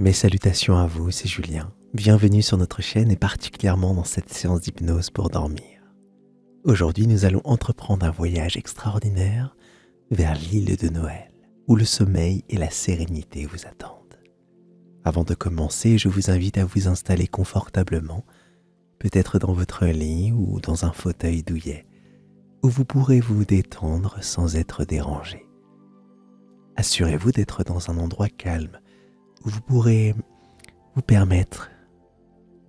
Mes salutations à vous, c'est Julien. Bienvenue sur notre chaîne et particulièrement dans cette séance d'hypnose pour dormir. Aujourd'hui, nous allons entreprendre un voyage extraordinaire vers l'île de Noël, où le sommeil et la sérénité vous attendent. Avant de commencer, je vous invite à vous installer confortablement, peut-être dans votre lit ou dans un fauteuil douillet, où vous pourrez vous détendre sans être dérangé. Assurez-vous d'être dans un endroit calme, où vous pourrez vous permettre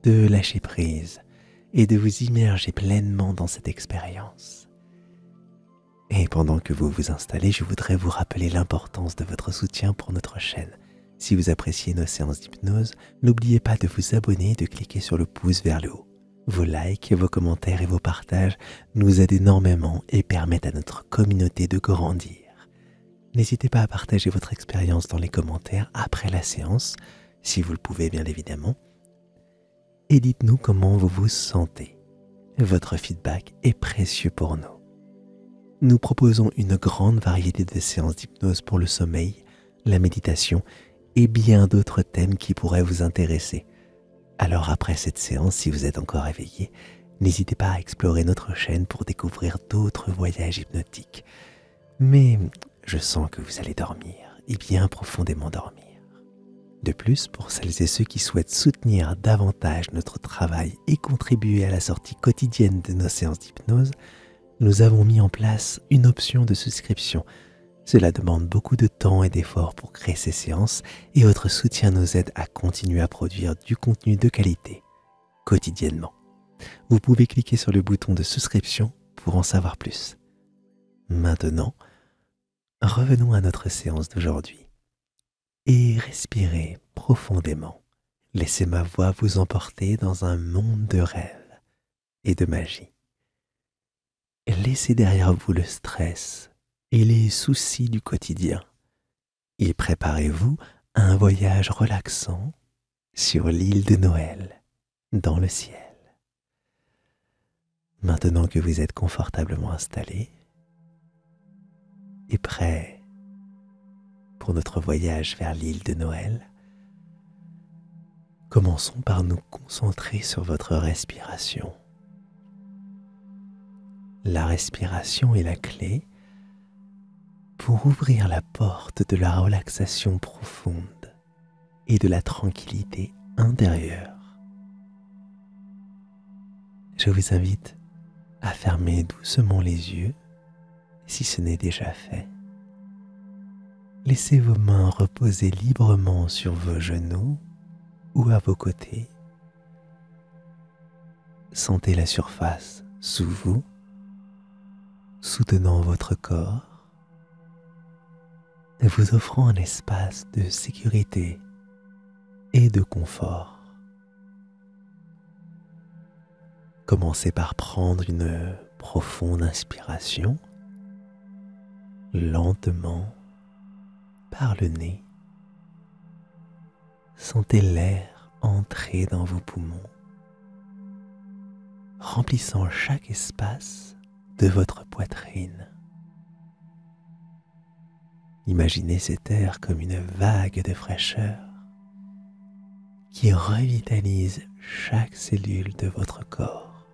de lâcher prise et de vous immerger pleinement dans cette expérience. Et pendant que vous vous installez, je voudrais vous rappeler l'importance de votre soutien pour notre chaîne. Si vous appréciez nos séances d'hypnose, n'oubliez pas de vous abonner et de cliquer sur le pouce vers le haut. Vos likes, vos commentaires et vos partages nous aident énormément et permettent à notre communauté de grandir. N'hésitez pas à partager votre expérience dans les commentaires après la séance, si vous le pouvez bien évidemment. Et dites-nous comment vous vous sentez. Votre feedback est précieux pour nous. Nous proposons une grande variété de séances d'hypnose pour le sommeil, la méditation et bien d'autres thèmes qui pourraient vous intéresser. Alors après cette séance, si vous êtes encore éveillé, n'hésitez pas à explorer notre chaîne pour découvrir d'autres voyages hypnotiques. Mais je sens que vous allez dormir, et bien profondément dormir. De plus, pour celles et ceux qui souhaitent soutenir davantage notre travail et contribuer à la sortie quotidienne de nos séances d'hypnose, nous avons mis en place une option de souscription. Cela demande beaucoup de temps et d'efforts pour créer ces séances et votre soutien nous aide à continuer à produire du contenu de qualité, quotidiennement. Vous pouvez cliquer sur le bouton de souscription pour en savoir plus. Maintenant, revenons à notre séance d'aujourd'hui et respirez profondément. Laissez ma voix vous emporter dans un monde de rêves et de magie. Laissez derrière vous le stress et les soucis du quotidien et préparez-vous à un voyage relaxant sur l'île de Noël, dans le ciel. Maintenant que vous êtes confortablement installé et prêt pour notre voyage vers l'île de Noël, commençons par nous concentrer sur votre respiration. La respiration est la clé pour ouvrir la porte de la relaxation profonde et de la tranquillité intérieure. Je vous invite à fermer doucement les yeux si ce n'est déjà fait. Laissez vos mains reposer librement sur vos genoux ou à vos côtés. Sentez la surface sous vous, soutenant votre corps, et vous offrant un espace de sécurité et de confort. Commencez par prendre une profonde inspiration, lentement, par le nez. Sentez l'air entrer dans vos poumons, remplissant chaque espace de votre poitrine. Imaginez cet air comme une vague de fraîcheur qui revitalise chaque cellule de votre corps.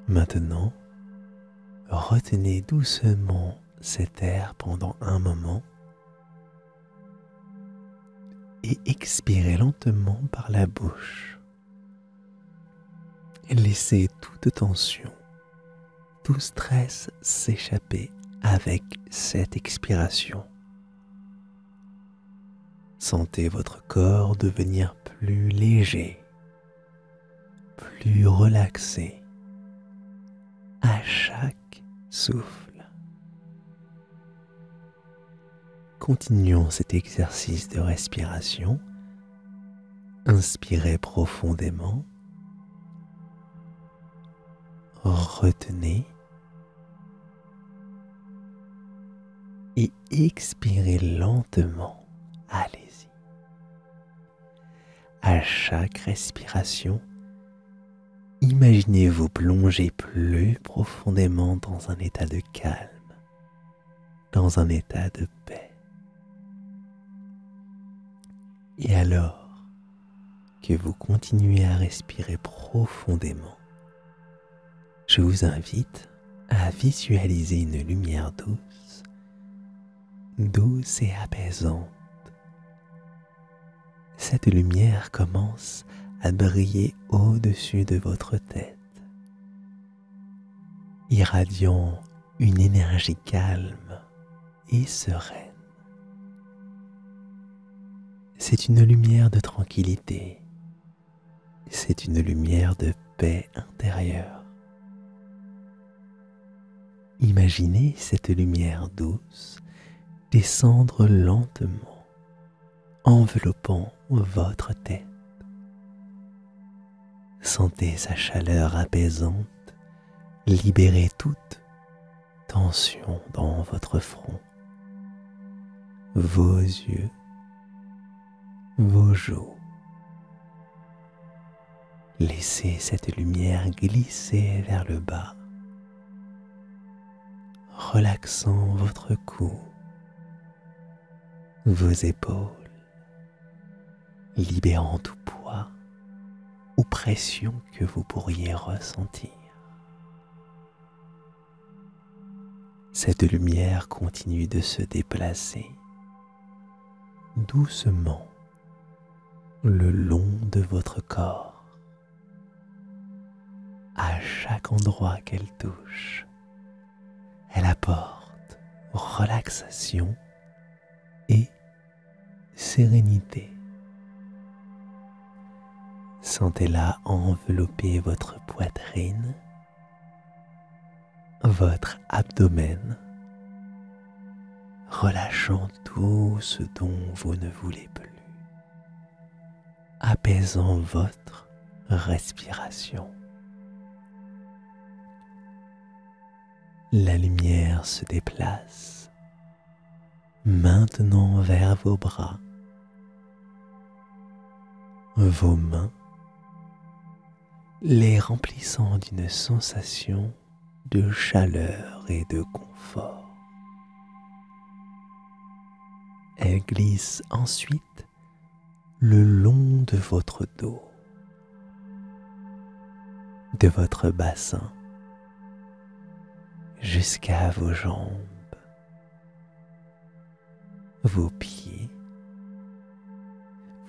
Maintenant, retenez doucement cet air pendant un moment et expirez lentement par la bouche. Laissez toute tension, tout stress s'échapper avec cette expiration. Sentez votre corps devenir plus léger, plus relaxé à chaque souffle. Continuons cet exercice de respiration. Inspirez profondément. Retenez et expirez lentement. Allez-y. À chaque respiration, imaginez-vous plonger plus profondément dans un état de calme, dans un état de paix. Et alors que vous continuez à respirer profondément, je vous invite à visualiser une lumière douce et apaisante. Cette lumière commence à briller au-dessus de votre tête, irradiant une énergie calme et sereine. C'est une lumière de tranquillité, c'est une lumière de paix intérieure. Imaginez cette lumière douce descendre lentement, enveloppant votre tête. Sentez sa chaleur apaisante libérer toute tension dans votre front, vos yeux, vos joues. Laissez cette lumière glisser vers le bas, relaxant votre cou, vos épaules, libérant tout poids ou pression que vous pourriez ressentir. Cette lumière continue de se déplacer doucement le long de votre corps. À chaque endroit qu'elle touche, elle apporte relaxation et sérénité. Sentez-la envelopper votre poitrine, votre abdomen, relâchant tout ce dont vous ne voulez plus, apaisant votre respiration. La lumière se déplace maintenant vers vos bras, vos mains, les remplissant d'une sensation de chaleur et de confort. Elle glisse ensuite le long de votre dos, de votre bassin, jusqu'à vos jambes, vos pieds,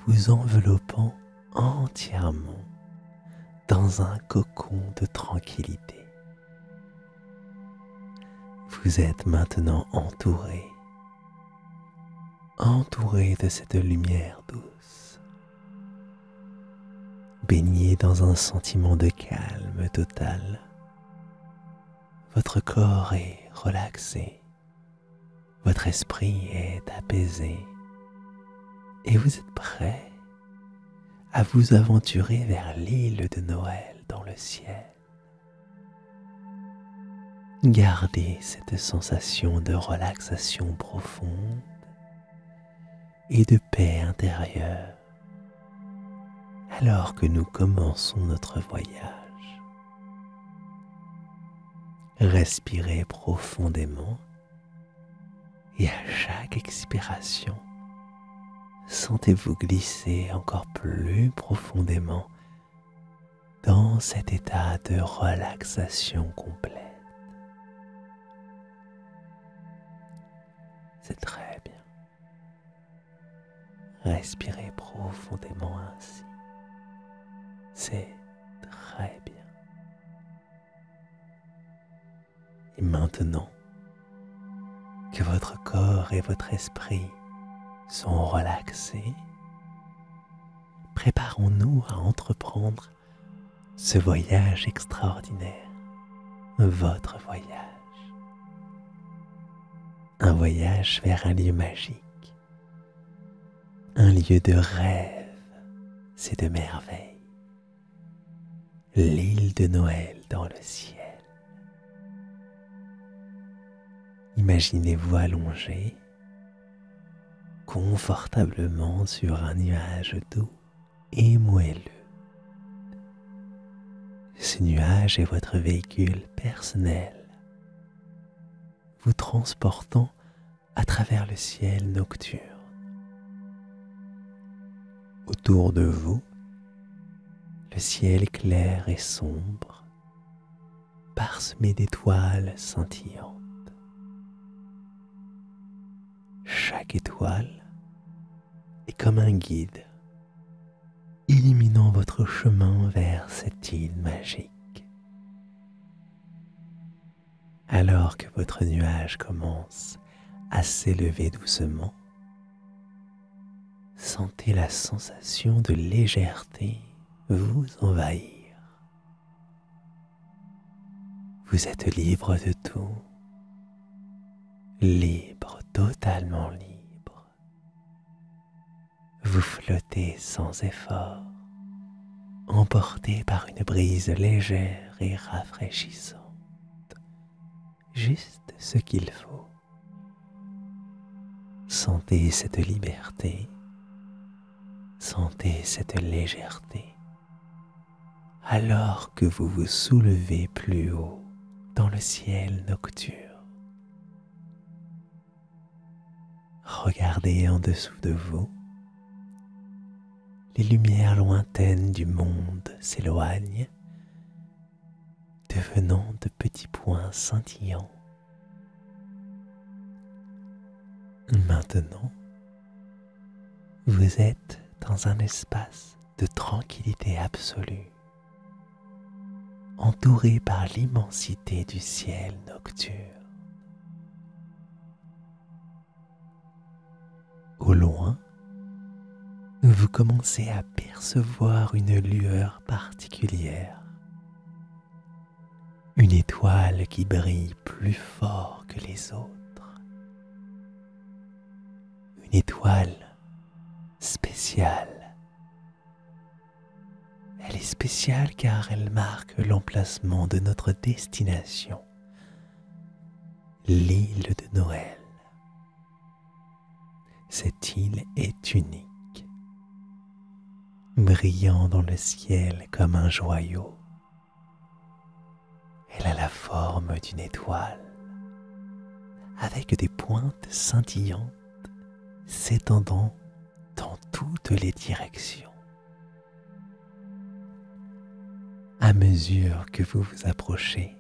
vous enveloppant entièrement dans un cocon de tranquillité. Vous êtes maintenant entouré de cette lumière douce, baigné dans un sentiment de calme total. Votre corps est relaxé, votre esprit est apaisé et vous êtes prêt à vous aventurer vers l'île de Noël dans le ciel. Gardez cette sensation de relaxation profonde et de paix intérieure alors que nous commençons notre voyage. Respirez profondément et à chaque expiration, sentez-vous glisser encore plus profondément dans cet état de relaxation complète. C'est très bien. Respirez profondément ainsi. C'est très bien. Et maintenant que votre corps et votre esprit sont relaxés, préparons-nous à entreprendre ce voyage extraordinaire, votre voyage. Un voyage vers un lieu magique, un lieu de rêve et de merveille, l'île de Noël dans le ciel. Imaginez-vous allongé confortablement sur un nuage doux et moelleux. Ce nuage est votre véhicule personnel, vous transportant à travers le ciel nocturne. Autour de vous, le ciel est clair et sombre, parsemé d'étoiles scintillantes. Chaque étoile est comme un guide, illuminant votre chemin vers cette île magique. Alors que votre nuage commence à s'élever doucement, sentez la sensation de légèreté vous envahir. Vous êtes libre de tout, libre, totalement libre. Vous flottez sans effort, emporté par une brise légère et rafraîchissante, juste ce qu'il faut. Sentez cette liberté, sentez cette légèreté, alors que vous vous soulevez plus haut dans le ciel nocturne. Regardez en dessous de vous. Les lumières lointaines du monde s'éloignent, devenant de petits points scintillants. Maintenant, vous êtes dans un espace de tranquillité absolue, entouré par l'immensité du ciel nocturne. Au loin, vous commencez à percevoir une lueur particulière, une étoile qui brille plus fort que les autres, une étoile spéciale. Elle est spéciale car elle marque l'emplacement de notre destination, l'île de Noël. Cette île est unique, brillant dans le ciel comme un joyau. Elle a la forme d'une étoile, avec des pointes scintillantes s'étendant dans toutes les directions. À mesure que vous vous approchez,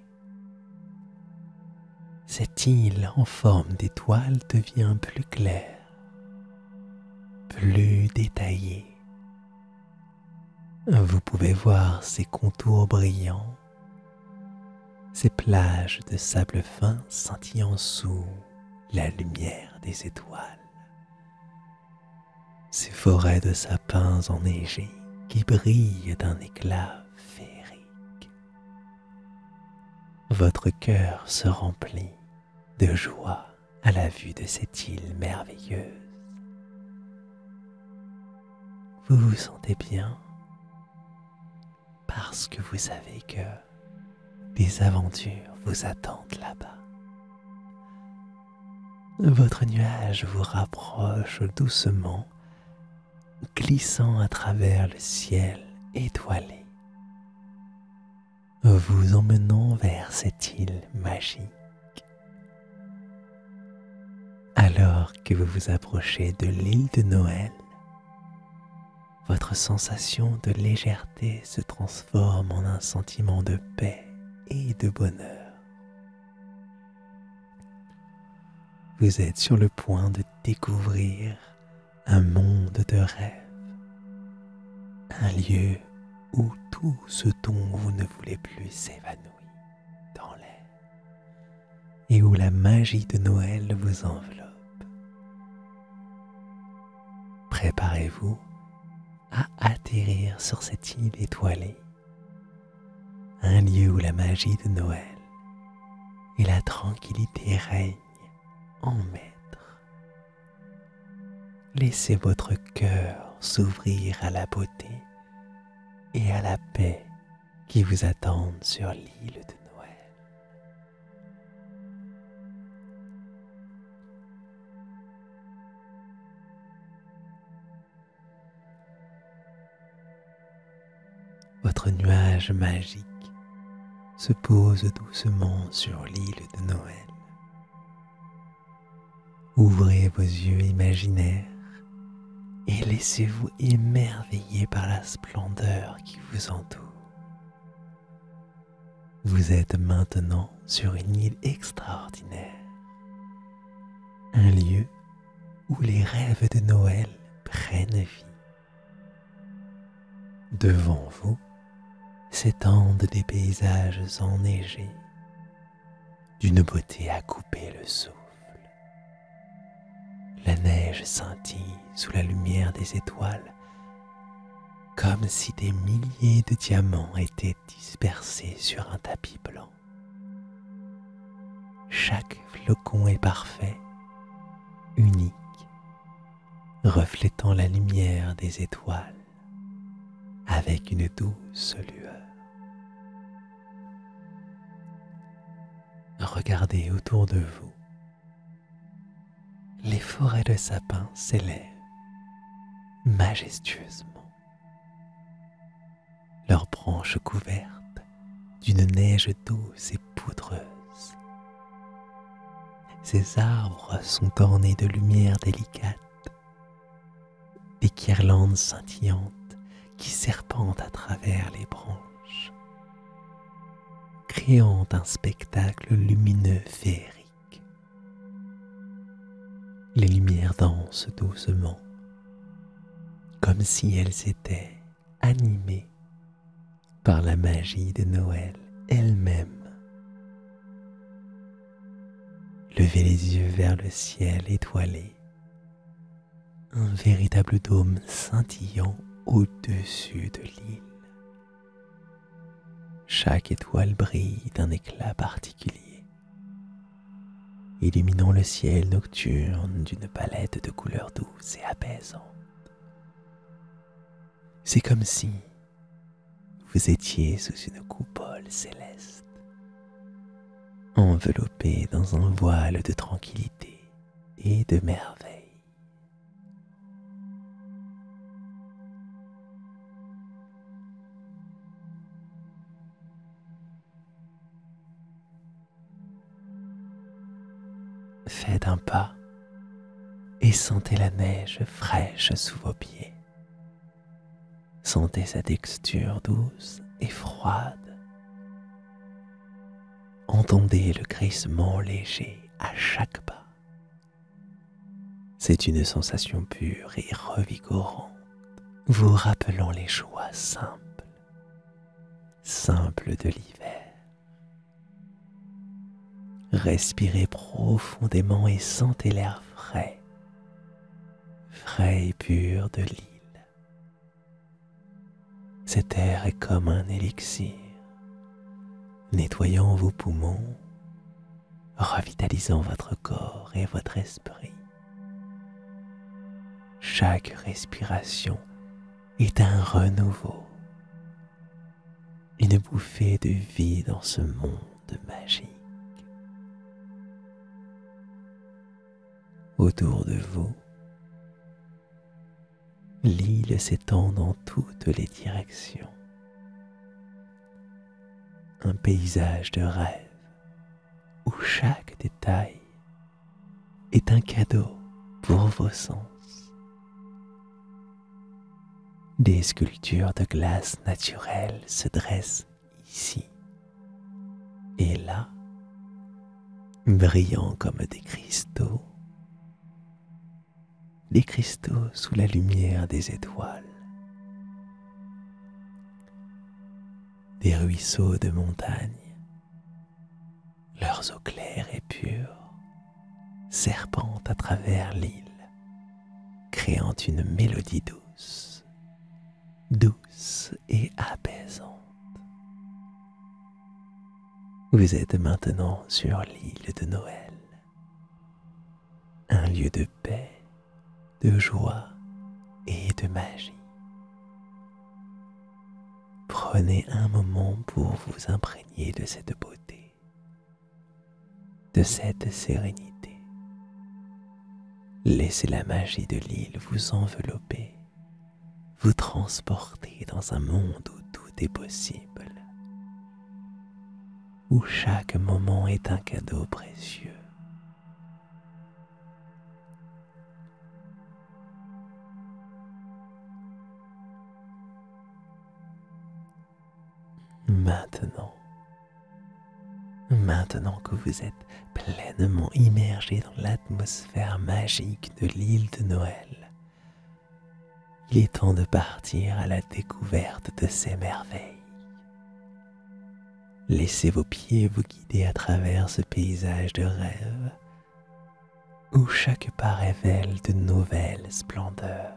cette île en forme d'étoile devient plus claire, plus détaillée. Vous pouvez voir ses contours brillants, ses plages de sable fin scintillant sous la lumière des étoiles, ces forêts de sapins enneigés qui brillent d'un éclat féerique. Votre cœur se remplit de joie à la vue de cette île merveilleuse. Vous vous sentez bien parce que vous savez que des aventures vous attendent là-bas. Votre nuage vous rapproche doucement, glissant à travers le ciel étoilé, vous emmenant vers cette île magique. Alors que vous vous approchez de l'île de Noël, votre sensation de légèreté se transforme en un sentiment de paix et de bonheur. Vous êtes sur le point de découvrir un monde de rêve, un lieu où tout ce dont vous ne voulez plus s'évanouit dans l'air et où la magie de Noël vous enveloppe. Préparez-vous à atterrir sur cette île étoilée, un lieu où la magie de Noël et la tranquillité règnent en maître. Laissez votre cœur s'ouvrir à la beauté et à la paix qui vous attendent sur l'île de Noël. Votre nuage magique se pose doucement sur l'île de Noël. Ouvrez vos yeux imaginaires et laissez-vous émerveiller par la splendeur qui vous entoure. Vous êtes maintenant sur une île extraordinaire, un lieu où les rêves de Noël prennent vie. Devant vous s'étendent des paysages enneigés, d'une beauté à couper le souffle. La neige scintille sous la lumière des étoiles, comme si des milliers de diamants étaient dispersés sur un tapis blanc. Chaque flocon est parfait, unique, reflétant la lumière des étoiles avec une douce lueur. Regardez autour de vous. Les forêts de sapins s'élèvent majestueusement, leurs branches couvertes d'une neige douce et poudreuse. Ces arbres sont ornés de lumière délicate, des guirlandes scintillantes qui serpentent à travers les branches, créant un spectacle lumineux féerique. Les lumières dansent doucement, comme si elles étaient animées par la magie de Noël elle-même. Levez les yeux vers le ciel étoilé, un véritable dôme scintillant au-dessus de l'île. Chaque étoile brille d'un éclat particulier, illuminant le ciel nocturne d'une palette de couleurs douces et apaisantes. C'est comme si vous étiez sous une coupole céleste, enveloppé dans un voile de tranquillité et de merveille. Faites un pas et sentez la neige fraîche sous vos pieds. Sentez sa texture douce et froide. Entendez le crissement léger à chaque pas. C'est une sensation pure et revigorante, vous rappelant les joies simples de l'hiver. Respirez profondément et sentez l'air frais et pur de l'île. Cet air est comme un élixir, nettoyant vos poumons, revitalisant votre corps et votre esprit. Chaque respiration est un renouveau, une bouffée de vie dans ce monde magique. Autour de vous, l'île s'étend dans toutes les directions. Un paysage de rêve où chaque détail est un cadeau pour vos sens. Des sculptures de glace naturelle se dressent ici et là, brillant comme des cristaux sous la lumière des étoiles. Des ruisseaux de montagne, leurs eaux claires et pures, serpentent à travers l'île, créant une mélodie douce et apaisante. Vous êtes maintenant sur l'île de Noël, un lieu de paix, de joie et de magie. Prenez un moment pour vous imprégner de cette beauté, de cette sérénité. Laissez la magie de l'île vous envelopper, vous transporter dans un monde où tout est possible, où chaque moment est un cadeau précieux. Maintenant, maintenant que vous êtes pleinement immergé dans l'atmosphère magique de l'île de Noël, il est temps de partir à la découverte de ces merveilles. Laissez vos pieds vous guider à travers ce paysage de rêve où chaque pas révèle de nouvelles splendeurs.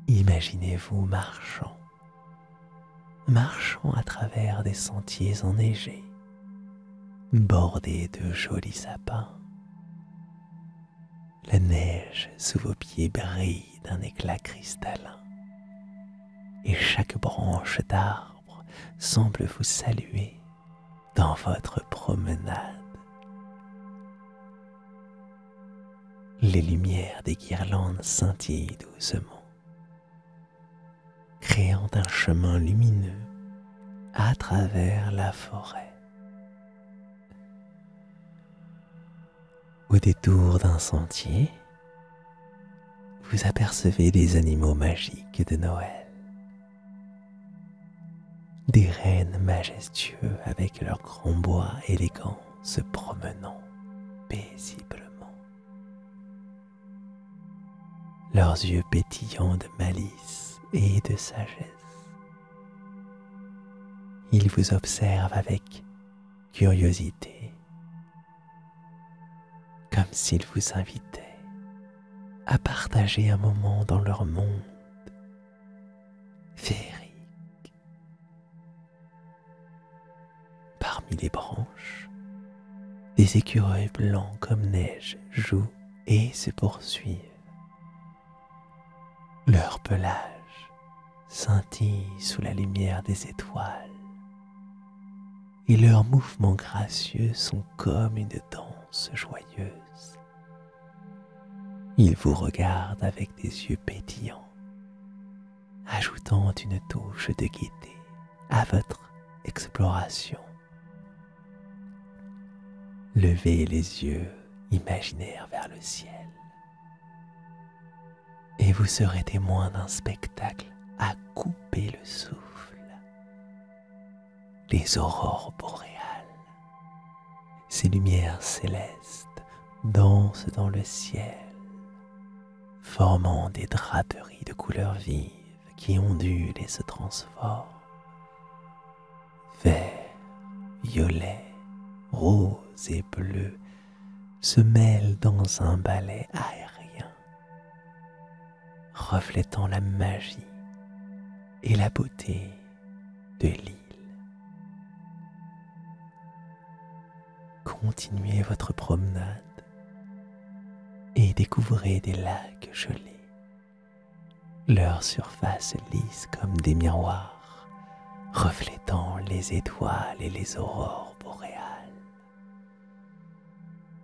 Imaginez-vous marchant à travers des sentiers enneigés, bordés de jolis sapins. La neige sous vos pieds brille d'un éclat cristallin et chaque branche d'arbre semble vous saluer dans votre promenade. Les lumières des guirlandes scintillent doucement, créant un chemin lumineux à travers la forêt. Au détour d'un sentier, vous apercevez des animaux magiques de Noël. Des rennes majestueux avec leurs grands bois élégants se promenant paisiblement. Leurs yeux pétillants de malice et de sagesse. Ils vous observent avec curiosité, comme s'ils vous invitaient à partager un moment dans leur monde féerique. Parmi les branches, des écureuils blancs comme neige jouent et se poursuivent. Leur pelage scintille sous la lumière des étoiles et leurs mouvements gracieux sont comme une danse joyeuse. Ils vous regardent avec des yeux pétillants, ajoutant une touche de gaieté à votre exploration. Levez les yeux imaginaires vers le ciel et vous serez témoin d'un spectacle à couper le souffle. Les aurores boréales, ces lumières célestes dansent dans le ciel, formant des draperies de couleurs vives qui ondulent et se transforment. Vert, violet, rose et bleu se mêlent dans un ballet aérien, reflétant la magie et la beauté de l'île. Continuez votre promenade et découvrez des lacs gelés. Leur surface lisse comme des miroirs, reflétant les étoiles et les aurores boréales.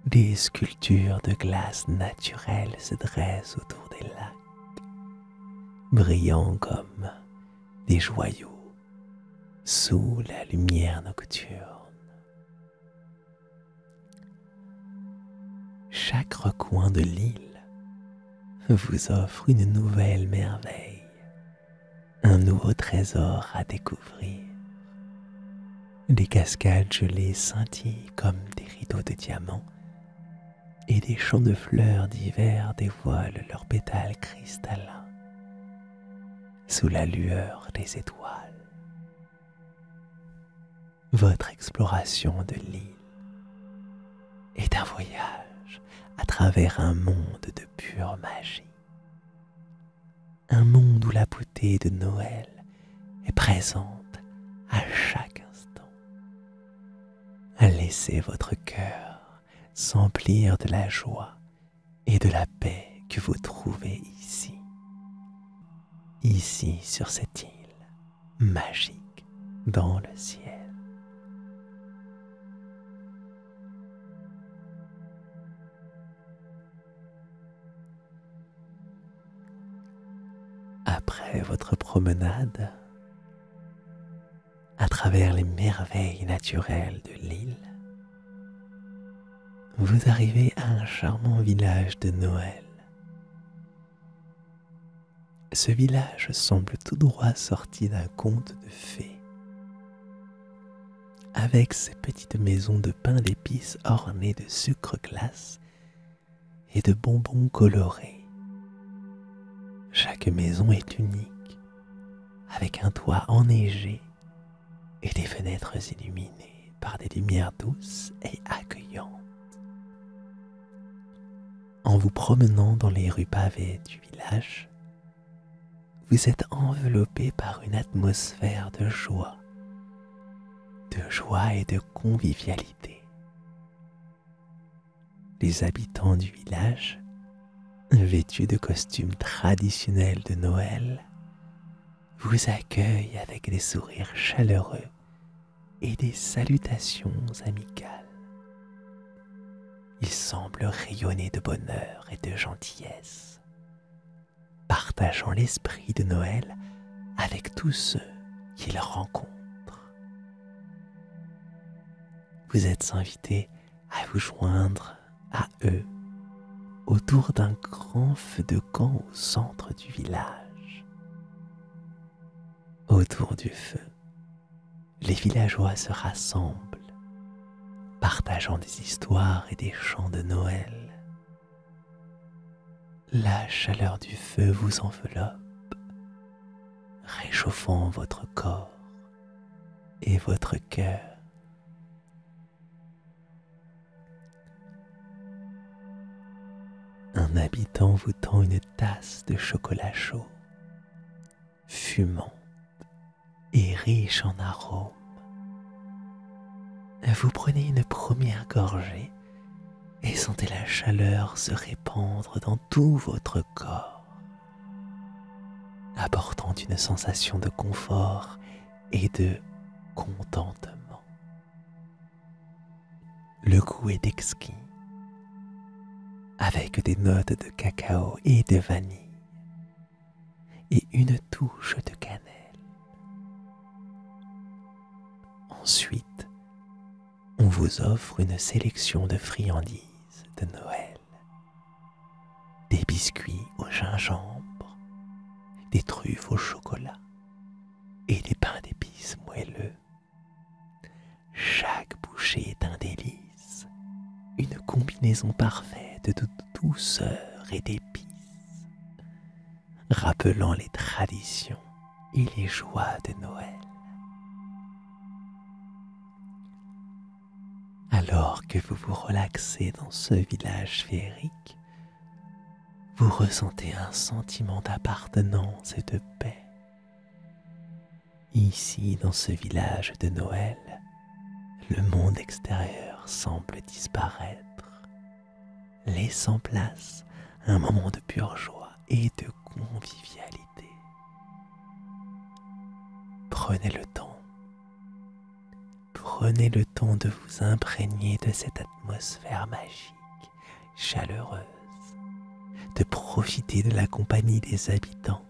Des sculptures de glace naturelle se dressent autour des lacs, brillant comme des joyaux sous la lumière nocturne. Chaque recoin de l'île vous offre une nouvelle merveille, un nouveau trésor à découvrir. Des cascades gelées scintillent comme des rideaux de diamants et des champs de fleurs d'hiver dévoilent leurs pétales cristallins sous la lueur des étoiles. Votre exploration de l'île est un voyage à travers un monde de pure magie. Un monde où la beauté de Noël est présente à chaque instant. Laissez votre cœur s'emplir de la joie et de la paix que vous trouvez ici. Ici sur cette île magique dans le ciel. Après votre promenade à travers les merveilles naturelles de l'île, vous arrivez à un charmant village de Noël. Ce village semble tout droit sorti d'un conte de fées, avec ses petites maisons de pain d'épices ornées de sucre glace et de bonbons colorés. Chaque maison est unique, avec un toit enneigé et des fenêtres illuminées par des lumières douces et accueillantes. En vous promenant dans les rues pavées du village, vous êtes enveloppé par une atmosphère de joie et de convivialité. Les habitants du village, vêtus de costumes traditionnels de Noël, vous accueillent avec des sourires chaleureux et des salutations amicales. Ils semblent rayonner de bonheur et de gentillesse, partageant l'esprit de Noël avec tous ceux qu'ils rencontrent. Vous êtes invités à vous joindre à eux autour d'un grand feu de camp au centre du village. Autour du feu, les villageois se rassemblent, partageant des histoires et des chants de Noël. La chaleur du feu vous enveloppe, réchauffant votre corps et votre cœur. Un habitant vous tend une tasse de chocolat chaud, fumant et riche en arômes. Vous prenez une première gorgée et sentez la chaleur se répandre dans tout votre corps, apportant une sensation de confort et de contentement. Le goût est exquis, avec des notes de cacao et de vanille, et une touche de cannelle. Ensuite, on vous offre une sélection de friandises de Noël, des biscuits au gingembre, des truffes au chocolat et des pains d'épices moelleux. Chaque bouchée est un délice, une combinaison parfaite de douceur et d'épices, rappelant les traditions et les joies de Noël. Alors que vous vous relaxez dans ce village féerique, vous ressentez un sentiment d'appartenance et de paix. Ici, dans ce village de Noël, le monde extérieur semble disparaître, laissant place à un moment de pure joie et de convivialité. Prenez le temps de vous imprégner de cette atmosphère magique, chaleureuse, de profiter de la compagnie des habitants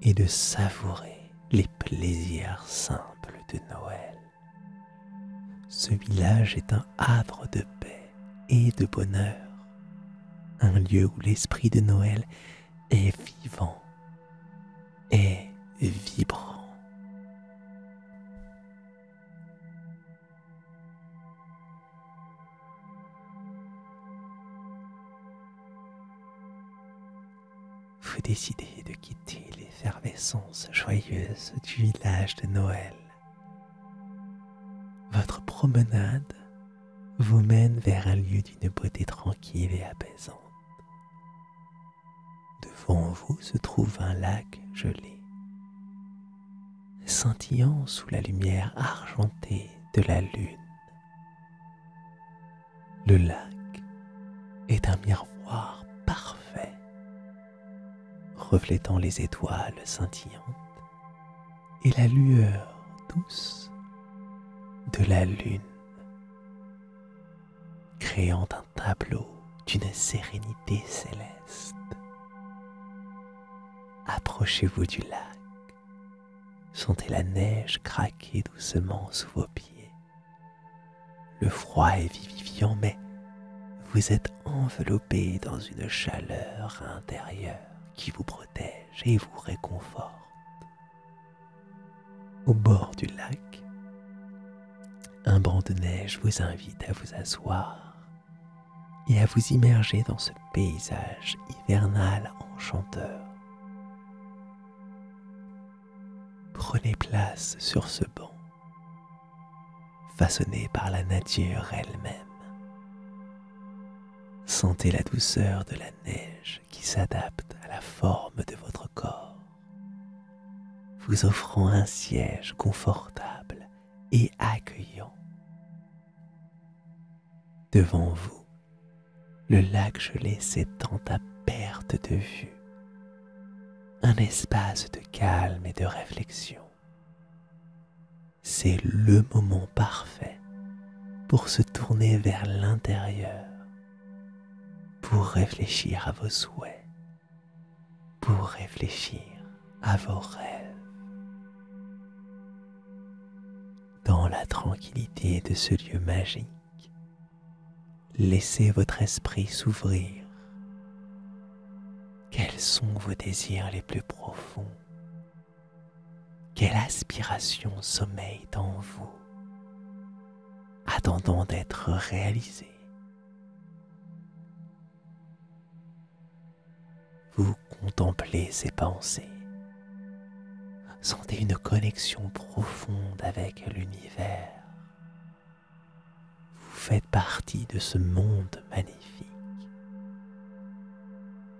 et de savourer les plaisirs simples de Noël. Ce village est un havre de paix et de bonheur, un lieu où l'esprit de Noël est vivant et vibrant. Vous décidez de quitter l'effervescence joyeuse du village de Noël. Votre promenade vous mène vers un lieu d'une beauté tranquille et apaisante. Devant vous se trouve un lac gelé, scintillant sous la lumière argentée de la lune. Le lac est un miroir parfait, reflétant les étoiles scintillantes et la lueur douce de la lune, créant un tableau d'une sérénité céleste. Approchez-vous du lac, sentez la neige craquer doucement sous vos pieds. Le froid est vivifiant, mais vous êtes enveloppé dans une chaleur intérieure qui vous protège et vous réconforte. Au bord du lac, un banc de neige vous invite à vous asseoir et à vous immerger dans ce paysage hivernal enchanteur. Prenez place sur ce banc, façonné par la nature elle-même. Sentez la douceur de la neige qui s'adapte à la forme de votre corps, vous offrant un siège confortable et accueillant. Devant vous, le lac gelé s'étend à perte de vue, un espace de calme et de réflexion. C'est le moment parfait pour se tourner vers l'intérieur, pour réfléchir à vos souhaits, pour réfléchir à vos rêves. Dans la tranquillité de ce lieu magique, laissez votre esprit s'ouvrir. Quels sont vos désirs les plus profonds? Quelle aspiration sommeille en vous, attendant d'être réalisée? Vous contemplez ces pensées. Sentez une connexion profonde avec l'univers. Vous faites partie de ce monde magnifique.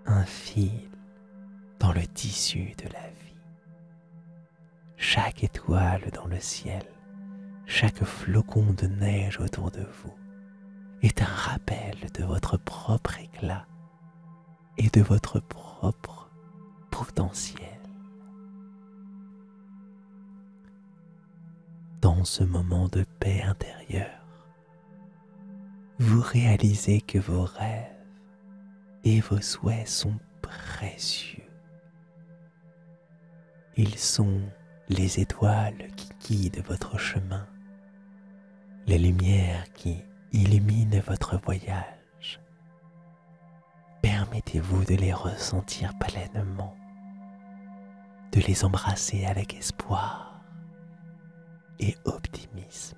Un fil dans le tissu de la vie. Chaque étoile dans le ciel, chaque flocon de neige autour de vous est un rappel de votre propre éclat et de votre propre potentiel. Dans ce moment de paix intérieure, vous réalisez que vos rêves et vos souhaits sont précieux. Ils sont les étoiles qui guident votre chemin, les lumières qui illuminent votre voyage. Permettez-vous de les ressentir pleinement, de les embrasser avec espoir et optimisme.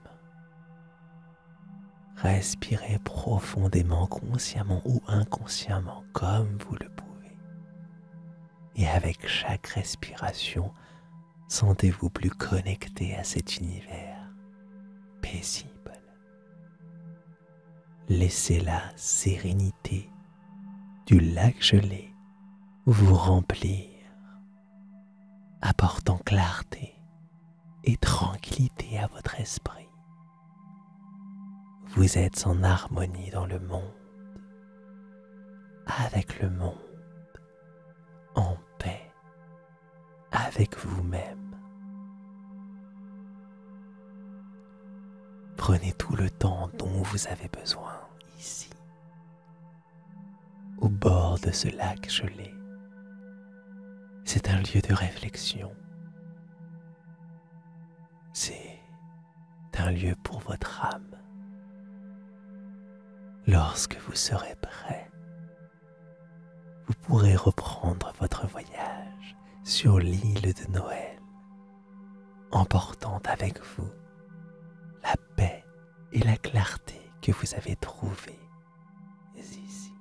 Respirez profondément, consciemment ou inconsciemment, comme vous le pouvez. Et avec chaque respiration, sentez-vous plus connecté à cet univers paisible. Laissez la sérénité du lac gelé vous remplir, apportant clarté et tranquillité à votre esprit. Vous êtes en harmonie dans le monde, avec le monde, en paix avec vous-même. Prenez tout le temps dont vous avez besoin ici, au bord de ce lac gelé. C'est un lieu de réflexion. C'est un lieu pour votre âme. Lorsque vous serez prêt, vous pourrez reprendre votre voyage sur l'île de Noël, emportant avec vous la paix et la clarté que vous avez trouvées ici.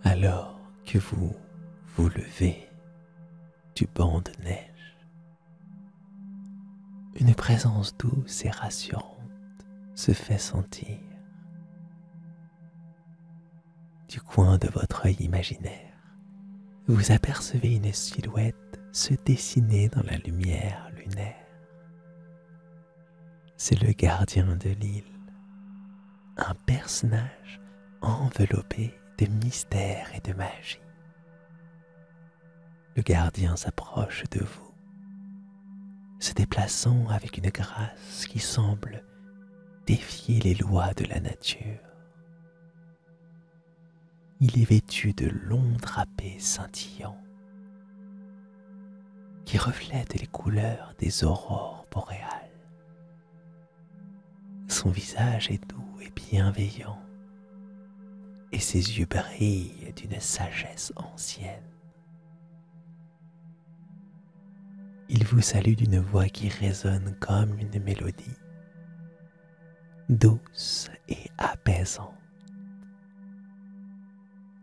Alors que vous vous levez du banc de neige, une présence douce et rassurante se fait sentir. Du coin de votre œil imaginaire, vous apercevez une silhouette se dessiner dans la lumière lunaire. C'est le gardien de l'île, un personnage enveloppé de mystère et de magie. Le gardien s'approche de vous, se déplaçant avec une grâce qui semble défier les lois de la nature. Il est vêtu de longs drapés scintillants qui reflète les couleurs des aurores boréales. Son visage est doux et bienveillant, et ses yeux brillent d'une sagesse ancienne. Il vous salue d'une voix qui résonne comme une mélodie, douce et apaisante.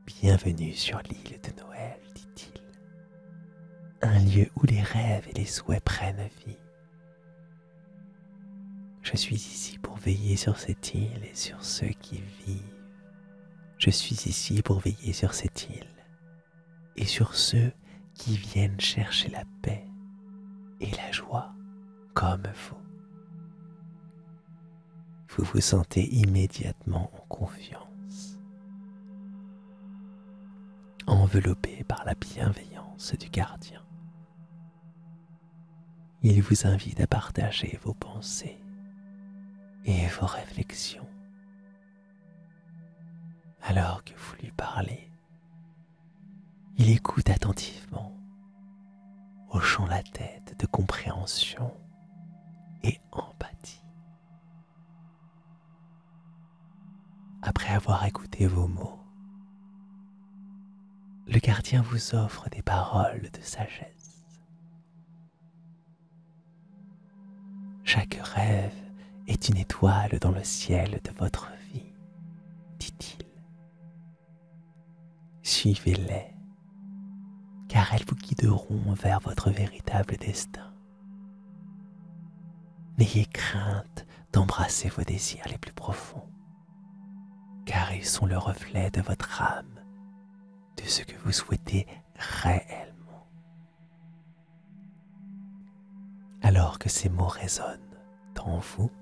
Bienvenue sur l'île de Noël, dit-il, un lieu où les rêves et les souhaits prennent vie. Je suis ici pour veiller sur cette île et sur ceux qui vivent. Je suis ici pour veiller sur cette île et sur ceux qui viennent chercher la paix et la joie comme vous. Vous vous sentez immédiatement en confiance, enveloppé par la bienveillance du gardien. Il vous invite à partager vos pensées et vos réflexions. Alors que vous lui parlez, il écoute attentivement, hochant la tête de compréhension et empathie. Après avoir écouté vos mots, le gardien vous offre des paroles de sagesse. Chaque rêve est une étoile dans le ciel de votre vie, dit-il. Suivez-les, car elles vous guideront vers votre véritable destin. N'ayez crainte d'embrasser vos désirs les plus profonds, car ils sont le reflet de votre âme, de ce que vous souhaitez réellement. Alors que ces mots résonnent en vous,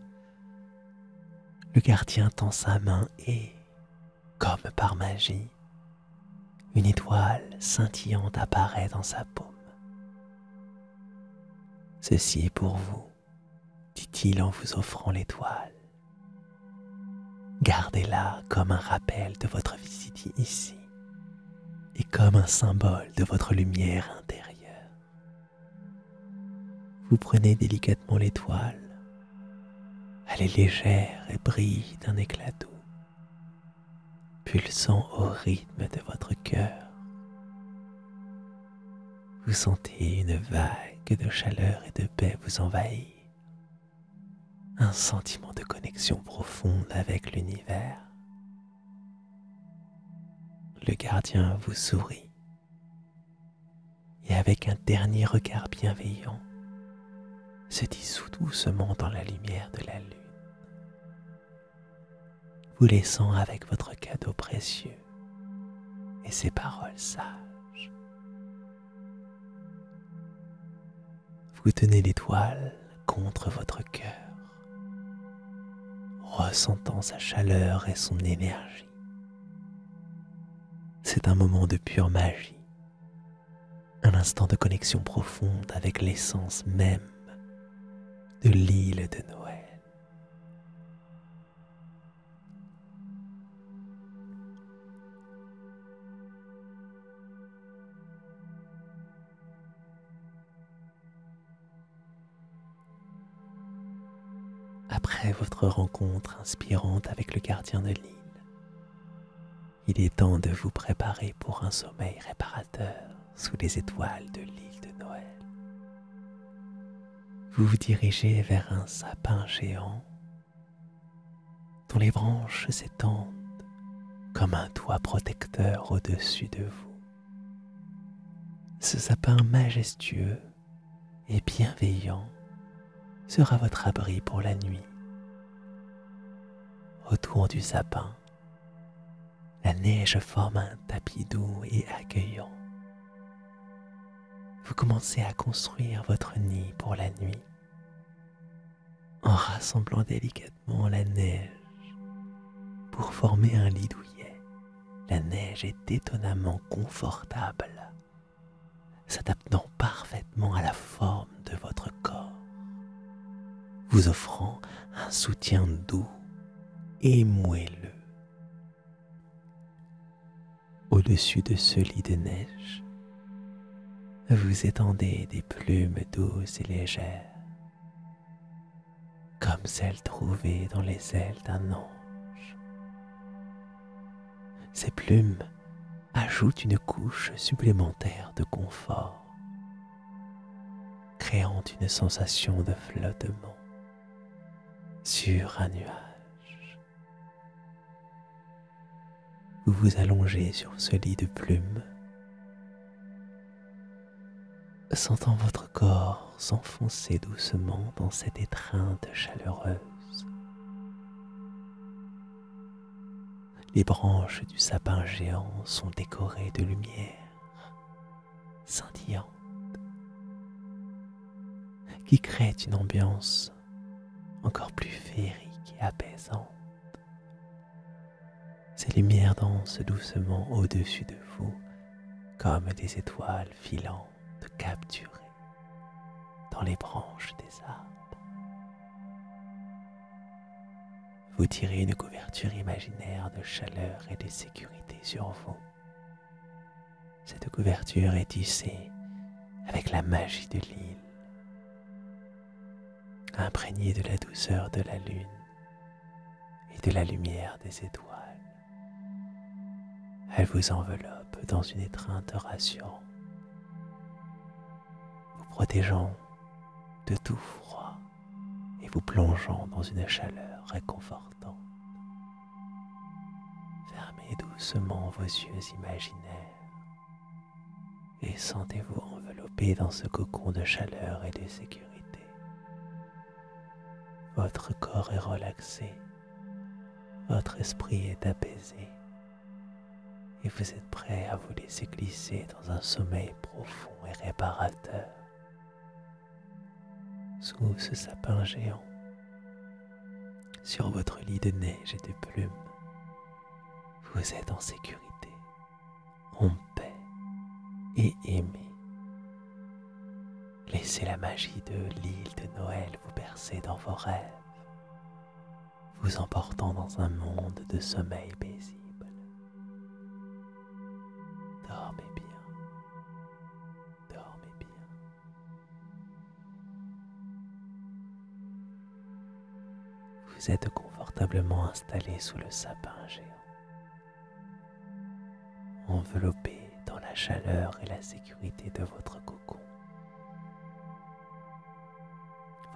le gardien tend sa main et, comme par magie, une étoile scintillante apparaît dans sa paume. Ceci est pour vous, dit-il en vous offrant l'étoile. Gardez-la comme un rappel de votre visite ici et comme un symbole de votre lumière intérieure. Vous prenez délicatement l'étoile. Elle est légère et brille d'un éclat doux, pulsant au rythme de votre cœur. Vous sentez une vague de chaleur et de paix vous envahir, un sentiment de connexion profonde avec l'univers. Le gardien vous sourit et avec un dernier regard bienveillant, se dissout doucement dans la lumière de la lune, vous laissant avec votre cadeau précieux et ses paroles sages. Vous tenez l'étoile contre votre cœur, ressentant sa chaleur et son énergie. C'est un moment de pure magie, un instant de connexion profonde avec l'essence même de l'île de Noël. Après votre rencontre inspirante avec le gardien de l'île, il est temps de vous préparer pour un sommeil réparateur sous les étoiles de l'île de Noël. Vous vous dirigez vers un sapin géant dont les branches s'étendent comme un toit protecteur au-dessus de vous. Ce sapin majestueux et bienveillant sera votre abri pour la nuit. Autour du sapin, la neige forme un tapis doux et accueillant. Vous commencez à construire votre nid pour la nuit, en rassemblant délicatement la neige pour former un lit douillet. La neige est étonnamment confortable, s'adaptant parfaitement à la forme de votre corps, vous offrant un soutien doux et moelleux. Au-dessus de ce lit de neige, vous étendez des plumes douces et légères, comme celles trouvées dans les ailes d'un ange. Ces plumes ajoutent une couche supplémentaire de confort, créant une sensation de flottement sur un nuage. Vous vous allongez sur ce lit de plumes, sentant votre corps s'enfoncer doucement dans cette étreinte chaleureuse. Les branches du sapin géant sont décorées de lumière scintillante qui crée une ambiance encore plus féerique et apaisante. Ces lumières dansent doucement au-dessus de vous comme des étoiles filantes capturées dans les branches des arbres. Vous tirez une couverture imaginaire de chaleur et de sécurité sur vous. Cette couverture est tissée avec la magie de l'île, imprégnée de la douceur de la lune et de la lumière des étoiles. Elle vous enveloppe dans une étreinte rassurante, vous protégeant de tout froid et vous plongeant dans une chaleur réconfortante. Fermez doucement vos yeux imaginaires et sentez-vous enveloppé dans ce cocon de chaleur et de sécurité. Votre corps est relaxé, votre esprit est apaisé et vous êtes prêt à vous laisser glisser dans un sommeil profond et réparateur. Sous ce sapin géant, sur votre lit de neige et de plumes, vous êtes en sécurité, en paix et aimé. Laissez la magie de l'île de Noël vous bercer dans vos rêves, vous emportant dans un monde de sommeil paisible. Dormez bien, dormez bien. Vous êtes confortablement installé sous le sapin géant, enveloppé dans la chaleur et la sécurité de votre cocon.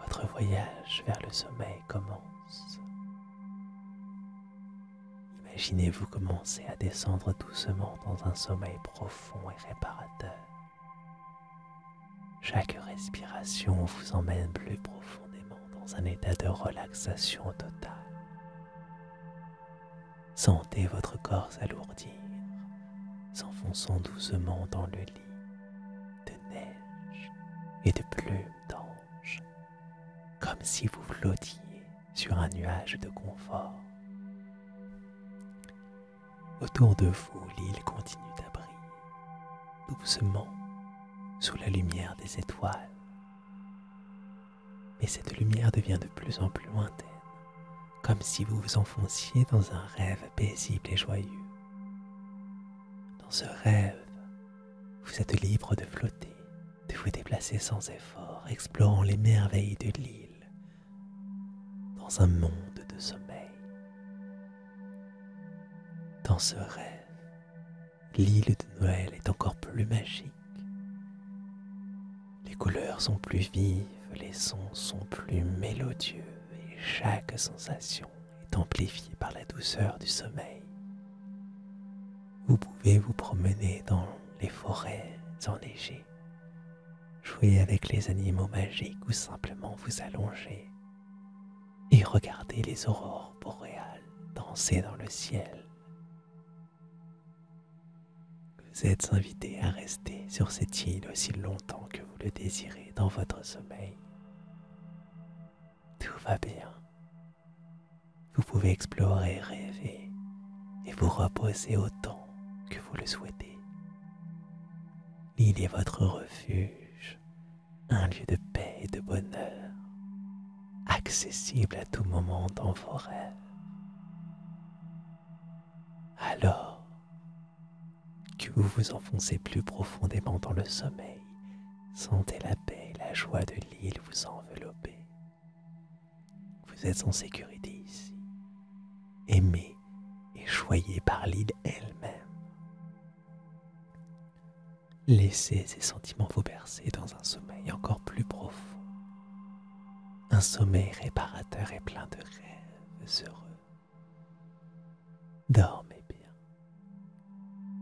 Votre voyage vers le sommeil commence. Imaginez-vous commencer à descendre doucement dans un sommeil profond et réparateur. Chaque respiration vous emmène plus profondément dans un état de relaxation totale. Sentez votre corps s'alourdir, s'enfonçant doucement dans le lit de neige et de plumes d'ange, comme si vous flottiez sur un nuage de confort. Autour de vous, l'île continue à briller, doucement, sous la lumière des étoiles. Mais cette lumière devient de plus en plus lointaine, comme si vous vous enfonciez dans un rêve paisible et joyeux. Dans ce rêve, vous êtes libre de flotter, de vous déplacer sans effort, explorant les merveilles de l'île, dans un monde de sommeil. Dans ce rêve, l'île de Noël est encore plus magique. Les couleurs sont plus vives, les sons sont plus mélodieux et chaque sensation est amplifiée par la douceur du sommeil. Vous pouvez vous promener dans les forêts enneigées, jouer avec les animaux magiques ou simplement vous allonger et regarder les aurores boréales danser dans le ciel. Vous êtes invité à rester sur cette île aussi longtemps que vous le désirez dans votre sommeil. Tout va bien. Vous pouvez explorer, rêver et vous reposer autant que vous le souhaitez. L'île est votre refuge, un lieu de paix et de bonheur, accessible à tout moment dans vos rêves. Alors que vous vous enfoncez plus profondément dans le sommeil Sentez la paix et la joie de l'île vous envelopper. Vous êtes en sécurité ici, aimé et choyé par l'île elle-même. Laissez ces sentiments vous bercer dans un sommeil encore plus profond. Un sommeil réparateur et plein de rêves heureux. Dormez bien,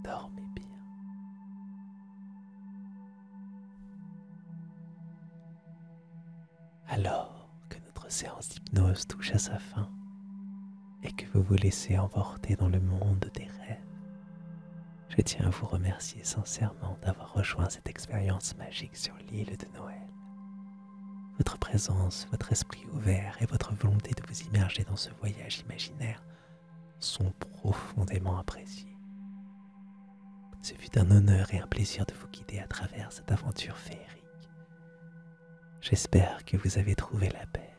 dormez bien. Alors que notre séance d'hypnose touche à sa fin et que vous vous laissez emporter dans le monde des rêves, je tiens à vous remercier sincèrement d'avoir rejoint cette expérience magique sur l'île de Noël. Votre présence, votre esprit ouvert et votre volonté de vous immerger dans ce voyage imaginaire sont profondément appréciés. Ce fut un honneur et un plaisir de vous guider à travers cette aventure féerique. J'espère que vous avez trouvé la paix,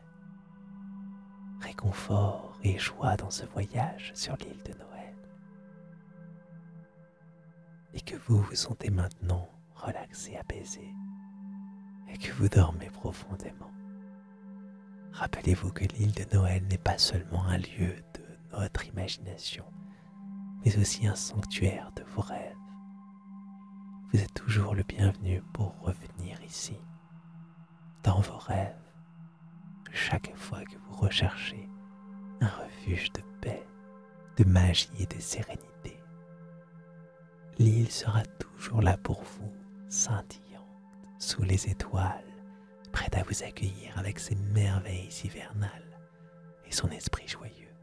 réconfort et joie dans ce voyage sur l'île de Noël. Et que vous vous sentez maintenant relaxé, apaisé, et que vous dormez profondément. Rappelez-vous que l'île de Noël n'est pas seulement un lieu de notre imagination, mais aussi un sanctuaire de vos rêves. Vous êtes toujours le bienvenu pour revenir ici, dans vos rêves, chaque fois que vous recherchez un refuge de paix, de magie et de sérénité. L'île sera toujours là pour vous, scintillante, sous les étoiles, prête à vous accueillir avec ses merveilles hivernales et son esprit joyeux.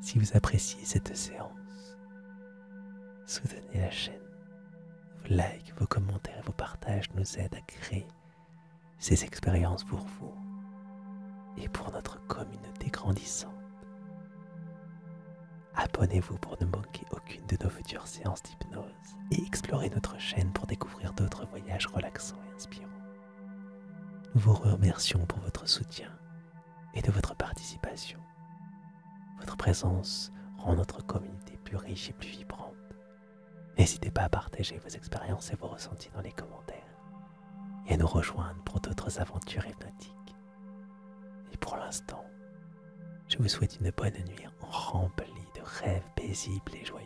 Si vous appréciez cette séance, soutenez la chaîne. Vos likes, vos commentaires et vos partages nous aident à créer ces expériences pour vous et pour notre communauté grandissante. Abonnez-vous pour ne manquer aucune de nos futures séances d'hypnose et explorez notre chaîne pour découvrir d'autres voyages relaxants et inspirants. Nous vous remercions pour votre soutien et de votre participation. Votre présence rend notre communauté plus riche et plus vibrante. N'hésitez pas à partager vos expériences et vos ressentis dans les commentaires et à nous rejoindre pour d'autres aventures hypnotiques. Et pour l'instant, je vous souhaite une bonne nuit remplie de rêves paisibles et joyeux.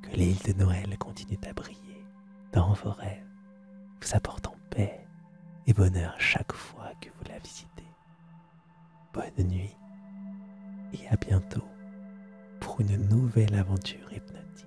Que l'île de Noël continue à briller dans vos rêves, vous apportant paix et bonheur chaque fois que vous la visitez. Bonne nuit et à bientôt pour une nouvelle aventure hypnotique.